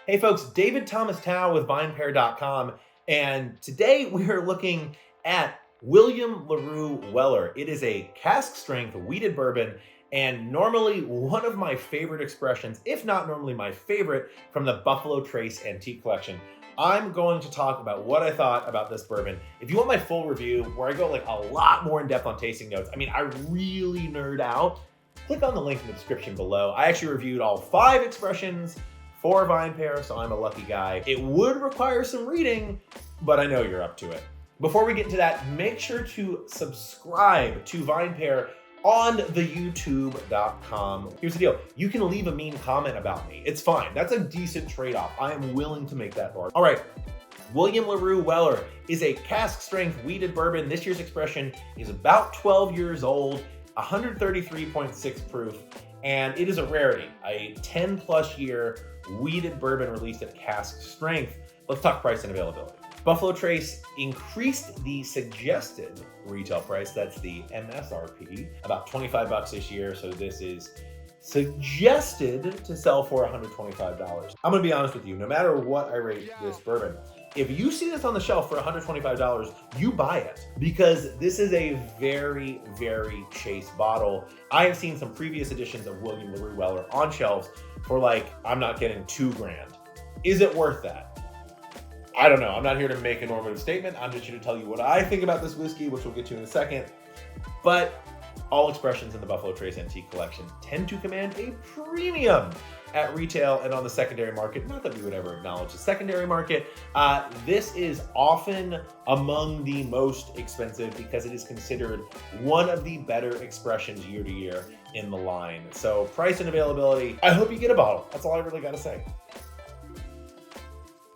Hey folks, Thomas Tao with VinePair.com, and today we are looking at William Larue Weller. It is a cask strength wheated bourbon, and normally one of my favorite expressions, if not normally my favorite, from the Buffalo Trace Antique Collection. I'm going to talk about what I thought about this bourbon. If you want my full review, where I go like a lot more in depth on tasting notes, I really nerd out, click on the link in the description below. I actually reviewed all 5 expressions for VinePair, so I'm a lucky guy. It would require some reading, but I know you're up to it. Before we get into that, make sure to subscribe to VinePair on the youtube.com. Here's the deal. You can leave a mean comment about me. It's fine. That's a decent trade-off. I am willing to make that bargain. All right. William Larue Weller is a cask strength wheated bourbon. This year's expression is about 12 years old, 133.6 proof, and it is a rarity, a 10 plus year wheated bourbon released at cask strength. Let's talk price and availability. Buffalo Trace increased the suggested retail price, that's the MSRP, about $25 this year. So this is suggested to sell for $125. I'm gonna be honest with you, no matter what I rate this bourbon, if you see this on the shelf for $125, you buy it, because this is a very, very chase bottle. I have seen some previous editions of William Larue Weller on shelves for like, I'm not getting $2,000. Is it worth that? I don't know. I'm not here to make a normative statement. I'm just here to tell you what I think about this whiskey, which we'll get to in a second. But all expressions in the Buffalo Trace Antique Collection tend to command a premium at retail and on the secondary market. Not that we would ever acknowledge the secondary market. This is often among the most expensive because it is considered one of the better expressions year to year in the line. So price and availability, I hope you get a bottle. That's all I really got to say.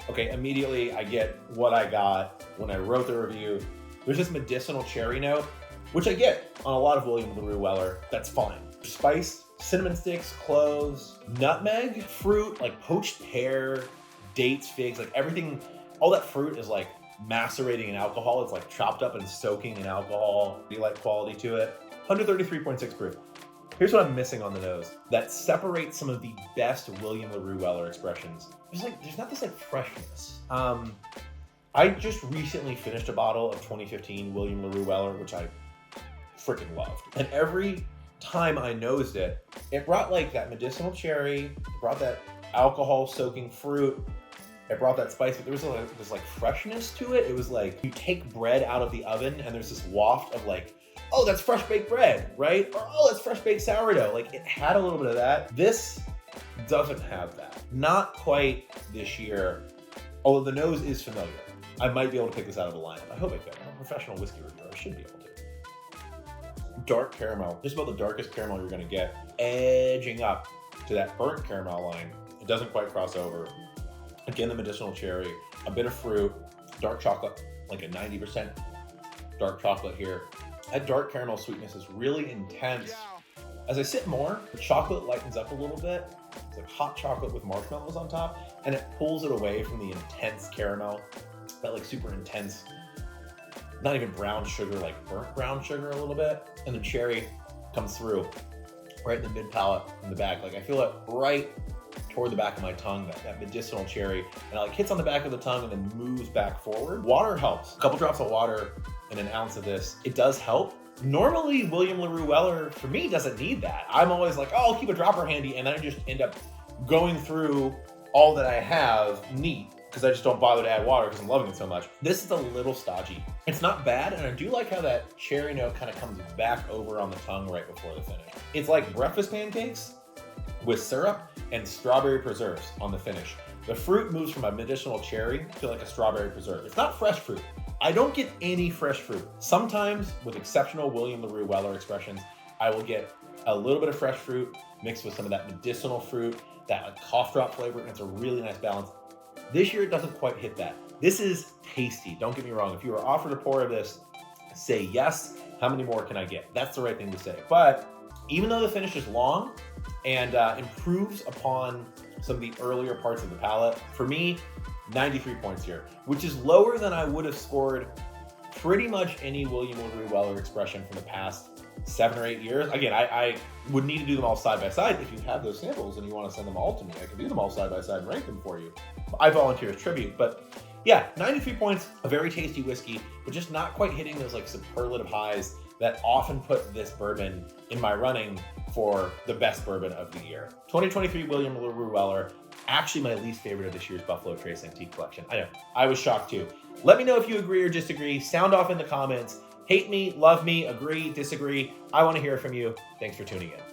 Okay, immediately I get what I got when I wrote the review. There's this medicinal cherry note, which I get on a lot of William Larue Weller. That's fine. Spice, cinnamon sticks, cloves, nutmeg, fruit, like poached pear, dates, figs, like everything, all that fruit is like macerating in alcohol. It's like chopped up and soaking in alcohol. Like quality to it. 133.6 proof. Here's what I'm missing on the nose that separates some of the best William Larue Weller expressions. There's not this like freshness. I just recently finished a bottle of 2015 William Larue Weller, which I freaking loved. And every time I nosed it, it brought like that medicinal cherry, it brought that alcohol soaking fruit, it brought that spice, but there was this like freshness to it. It was like you take bread out of the oven and there's this waft of like, oh, that's fresh baked bread, right? Or, oh, that's fresh baked sourdough. Like it had a little bit of that. This doesn't have that. Not quite this year, although the nose is familiar. I might be able to pick this out of the lineup. I hope I can. I'm a professional whiskey reviewer. I should be able to. Dark caramel, just about the darkest caramel you're gonna get, edging up to that burnt caramel line. It doesn't quite cross over. Again, the medicinal cherry, a bit of fruit, dark chocolate, like a 90% dark chocolate here. That dark caramel sweetness is really intense. As I sip more, the chocolate lightens up a little bit. It's like hot chocolate with marshmallows on top, and it pulls it away from the intense caramel, that like super intense, not even brown sugar, like burnt brown sugar a little bit. And the cherry comes through right in the mid palate in the back. Like I feel it right toward the back of my tongue, that medicinal cherry, and it like hits on the back of the tongue and then moves back forward. Water helps. A couple drops of water and an ounce of this, it does help. Normally, William Larue Weller, for me, doesn't need that. I'm always like, oh, I'll keep a dropper handy, and then I just end up going through all that I have neat, because I just don't bother to add water because I'm loving it so much. This is a little stodgy. It's not bad, and I do like how that cherry note kind of comes back over on the tongue right before the finish. It's like breakfast pancakes with syrup and strawberry preserves on the finish. The fruit moves from a medicinal cherry to like a strawberry preserve. It's not fresh fruit. I don't get any fresh fruit. Sometimes, with exceptional William Larue Weller expressions, I will get a little bit of fresh fruit mixed with some of that medicinal fruit, that like cough drop flavor, and it's a really nice balance. This year, it doesn't quite hit that. This is tasty, don't get me wrong. If you were offered a pour of this, say yes. How many more can I get? That's the right thing to say. But even though the finish is long and improves upon some of the earlier parts of the palate, for me, 93 points here, which is lower than I would have scored pretty much any William Larue Weller expression from the past 7 or 8 years. Again, I would need to do them all side by side. If you have those samples and you want to send them all to me, I can do them all side by side and rank them for you. I volunteer as tribute, but yeah, 93 points, a very tasty whiskey, but just not quite hitting those like superlative highs that often put this bourbon in my running for the best bourbon of the year. 2023 William Larue Weller, actually my least favorite of this year's Buffalo Trace Antique Collection. I know, I was shocked too. Let me know if you agree or disagree. Sound off in the comments. Hate me, love me, agree, disagree. I want to hear from you. Thanks for tuning in.